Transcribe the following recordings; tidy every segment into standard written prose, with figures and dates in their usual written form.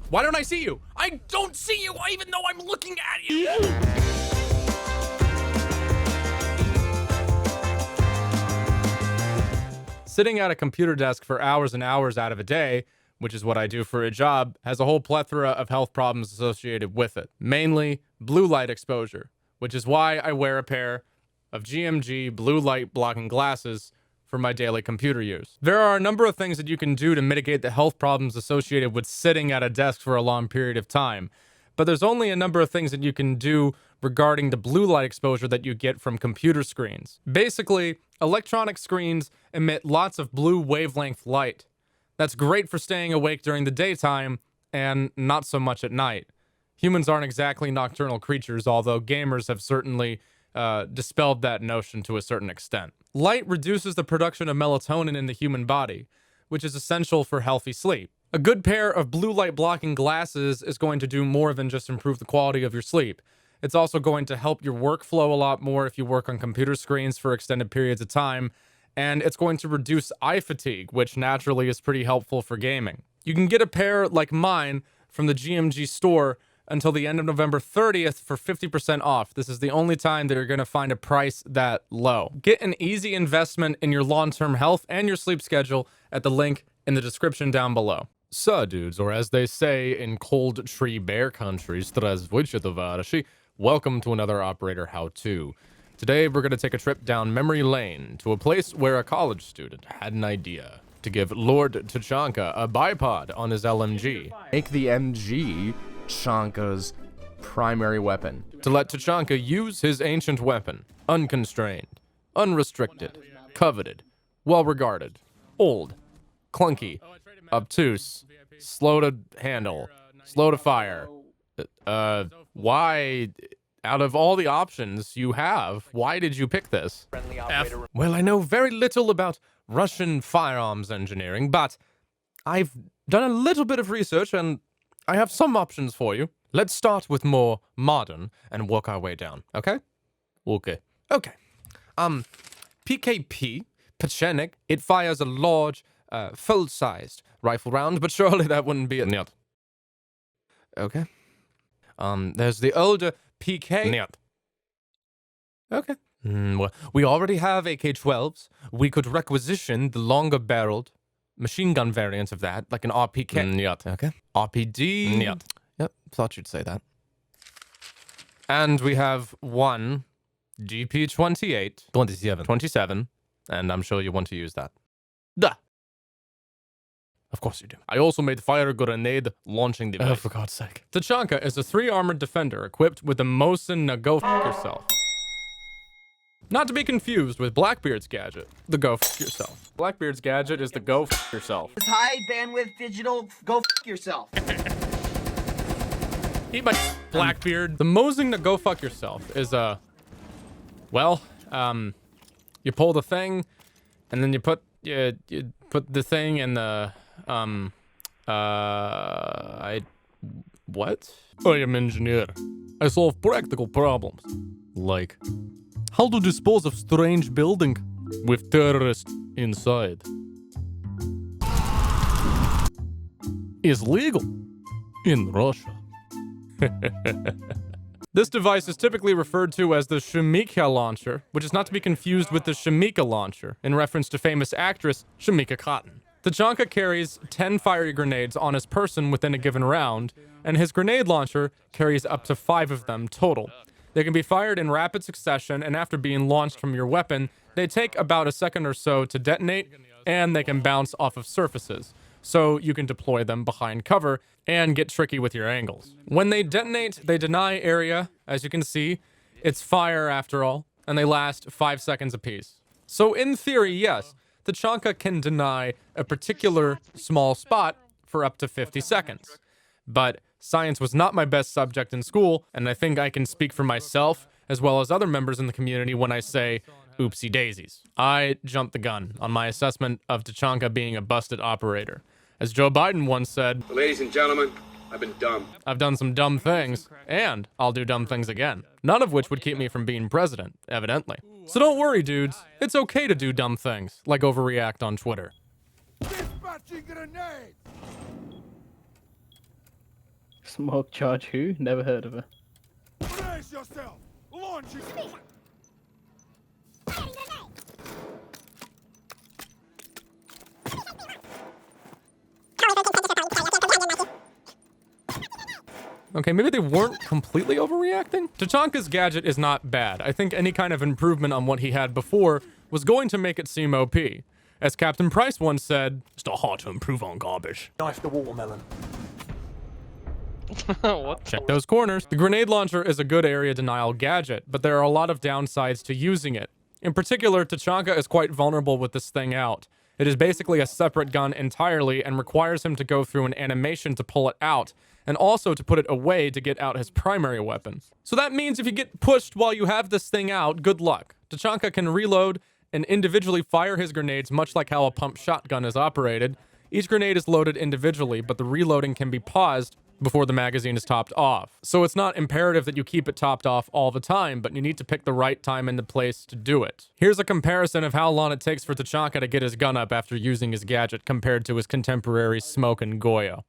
Why don't I see you? I don't see you even though I'm looking at you. Sitting at a computer desk for hours and hours out of a day, which is what I do for a job, has a whole plethora of health problems associated with it. Mainly blue light exposure, which is why I wear a pair of GMG blue light blocking glasses for my daily computer use. There are a number of things that you can do to mitigate the health problems associated with sitting at a desk for a long period of time, but there's only a number of things that you can do regarding the blue light exposure that you get from computer screens. Basically, electronic screens emit lots of blue wavelength light. That's great for staying awake during the daytime and not so much at night. Humans aren't exactly nocturnal creatures, although gamers have certainly dispelled that notion to a certain extent. Light reduces the production of melatonin in the human body, which is essential for healthy sleep. A good pair of blue light blocking glasses is going to do more than just improve the quality of your sleep. It's also going to help your workflow a lot more if you work on computer screens for extended periods of time, and it's going to reduce eye fatigue, which naturally is pretty helpful for gaming. You can get a pair like mine from the GMG store until the end of November 30th for 50% off. This is the only time that you're going to find a price that low. Get an easy investment in your long-term health and your sleep schedule at the link in the description down below. So, dudes, or as they say in cold tree bear country, Zdravstvuyte, tovarishchi, welcome to another Operator How-To. Today, we're going to take a trip down memory lane to a place where a college student had an idea to give Lord Tachanka a bipod on his LMG. Make the MG Tachanka's primary weapon. To let Tachanka use his ancient weapon, unconstrained, unrestricted, coveted, well-regarded, old, clunky, obtuse, slow to handle, slow to fire. Why, out of all the options you have, why did you pick this? Well, I know very little about Russian firearms engineering, but I've done a little bit of research and I have some options for you. Let's start with more modern and work our way down, okay? Okay. PKP, Pachenik, it fires a large, full-sized rifle round, but surely that wouldn't be it. Нет. Okay. There's the older PK. Нет. Okay. Well, we already have AK-12s. We could requisition the longer-barreled machine gun variant of that, like an RPK. Нет. Okay. RPD. Нет. Yep, thought you'd say that. And we have one DP-28. 27, and I'm sure you want to use that. Duh. Of course you do. I also made fire grenade launching device. Oh, for God's sake. Tachanka is a 3-armored defender equipped with the Mosin-Nagant yourself. Not to be confused with Blackbeard's gadget, the go f yourself. Blackbeard's gadget is the go f yourself. It's high bandwidth digital go f yourself. Eat my Blackbeard. The Mosin-Nagant fuck yourself is well, you pull the thing, and then you put the thing in the what? I am engineer. I solve practical problems, like how to dispose of strange building with terrorists inside. Is legal in Russia. This device is typically referred to as the Shemika launcher, which is not to be confused with the Shemika launcher, in reference to famous actress Shemika Cotton. Tachanka carries 10 fiery grenades on his person within a given round, and his grenade launcher carries up to 5 of them total. They can be fired in rapid succession, and after being launched from your weapon, they take about a second or so to detonate, and they can bounce off of surfaces, so you can deploy them behind cover and get tricky with your angles. When they detonate, they deny area. As you can see, it's fire after all, and they last 5 seconds apiece. So in theory, yes, Tachanka can deny a particular small spot for up to 50 seconds. But science was not my best subject in school, and I think I can speak for myself as well as other members in the community when I say, oopsie daisies. I jumped the gun on my assessment of Tachanka being a busted operator. As Joe Biden once said, ladies and gentlemen, I've been dumb. I've done some dumb things, and I'll do dumb things again. None of which would keep me from being president, evidently. So don't worry, dudes. It's okay to do dumb things, like overreact on Twitter. Dispatching grenade! Smoke charge who? Never heard of her. Brace yourself! Launch it! Okay, maybe they weren't completely overreacting. Tachanka's gadget is not bad. I think any kind of improvement on what he had before was going to make it seem OP. As Captain Price once said, it's not hard to improve on garbage. Knife the watermelon. What? Check those corners. The grenade launcher is a good area denial gadget, but there are a lot of downsides to using it. In particular, Tachanka is quite vulnerable with this thing out. It is basically a separate gun entirely and requires him to go through an animation to pull it out, and also to put it away to get out his primary weapon. So that means if you get pushed while you have this thing out, good luck. Tachanka can reload and individually fire his grenades much like how a pump shotgun is operated. Each grenade is loaded individually, but the reloading can be paused before the magazine is topped off. So it's not imperative that you keep it topped off all the time, but you need to pick the right time and the place to do it. Here's a comparison of how long it takes for Tachanka to get his gun up after using his gadget compared to his contemporaries Smoke and Goyo.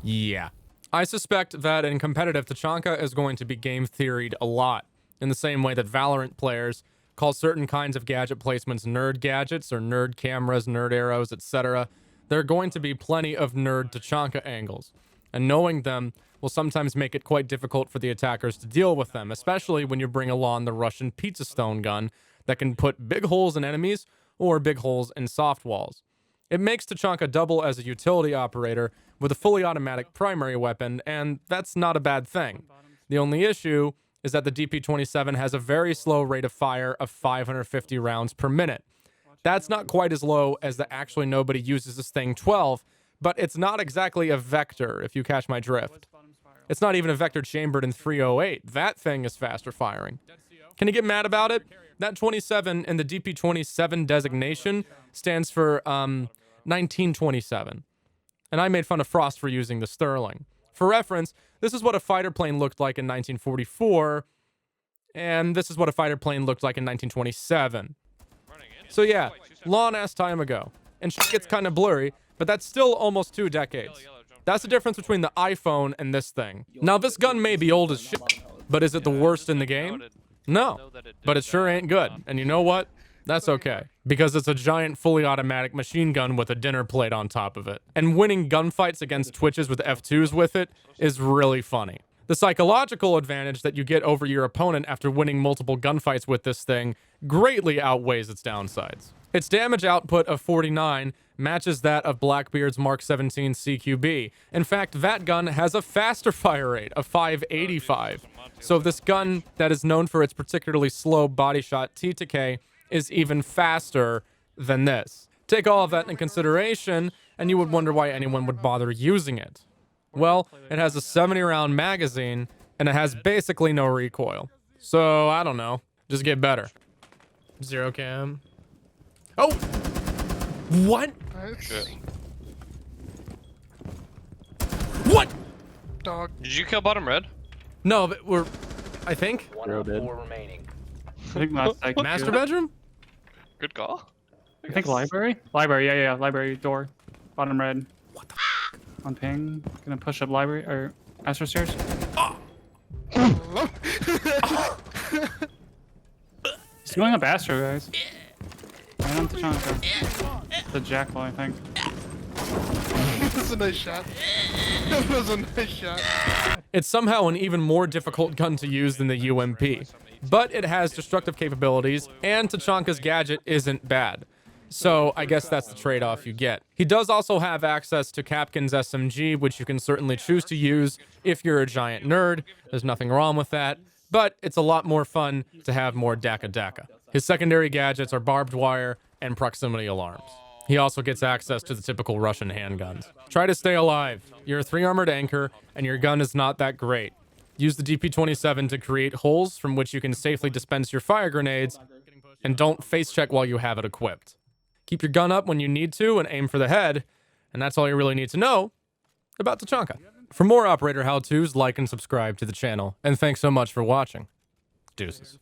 Yeah. I suspect that in competitive, Tachanka is going to be game theoried a lot, in the same way that Valorant players call certain kinds of gadget placements nerd gadgets or nerd cameras, nerd arrows, etc. There are going to be plenty of nerd Tachanka angles, and knowing them will sometimes make it quite difficult for the attackers to deal with them, especially when you bring along the Russian pizza stone gun that can put big holes in enemies or big holes in soft walls. It makes Tachanka double as a utility operator with a fully automatic primary weapon, and that's not a bad thing. The only issue is that the DP-27 has a very slow rate of fire of 550 rounds per minute. That's not quite as low as the actually nobody uses this thing 12, but it's not exactly a vector, if you catch my drift. It's not even a vector chambered in 308. That thing is faster firing. Can you get mad about it? That 27 in the DP-27 designation stands for 1927. And I made fun of Frost for using the Sterling. For reference, this is what a fighter plane looked like in 1944, and this is what a fighter plane looked like in 1927. So yeah, long-ass time ago. And shit gets kind of blurry, but that's still almost 2 decades. That's the difference between the iPhone and this thing. Now, this gun may be old as shit, but is it the worst in the game? No, but it sure ain't good. And you know what? That's okay, because it's a giant fully automatic machine gun with a dinner plate on top of it. And winning gunfights against Twitches with F2s with it is really funny. The psychological advantage that you get over your opponent after winning multiple gunfights with this thing greatly outweighs its downsides. Its damage output of 49 matches that of Blackbeard's Mark 17 CQB. In fact, that gun has a faster fire rate of 585. So this gun that is known for its particularly slow body shot T2K is even faster than this. Take all of that in consideration, and you would wonder why anyone would bother using it. Well, it has a 70-round magazine, and it has basically no recoil. So, I don't know. Just get better. Zero cam. Oh! What? What? Dog. Did you kill bottom red? No, but we're... I think. Zero dead. remaining. I think Master bedroom? Good call. I think library? Library, yeah. Library door. Bottom red. What the f? On ping. Gonna push up library, or Astro stairs. He's going up Astro, guys. Right on Tachanka. The jackal, I think. That's a nice shot. That was a nice shot. It's somehow an even more difficult gun to use than the UMP. But it has destructive capabilities, and Tachanka's gadget isn't bad. So I guess that's the trade-off you get. He does also have access to Kapkan's SMG, which you can certainly choose to use if you're a giant nerd. There's nothing wrong with that. But it's a lot more fun to have more Daka. His secondary gadgets are barbed wire and proximity alarms. He also gets access to the typical Russian handguns. Try to stay alive. You're a 3-armored anchor, and your gun is not that great. Use the DP-27 to create holes from which you can safely dispense your fire grenades, and don't face check while you have it equipped. Keep your gun up when you need to and aim for the head, and that's all you really need to know about Tachanka. For more operator how-tos, like and subscribe to the channel, and thanks so much for watching. Deuces.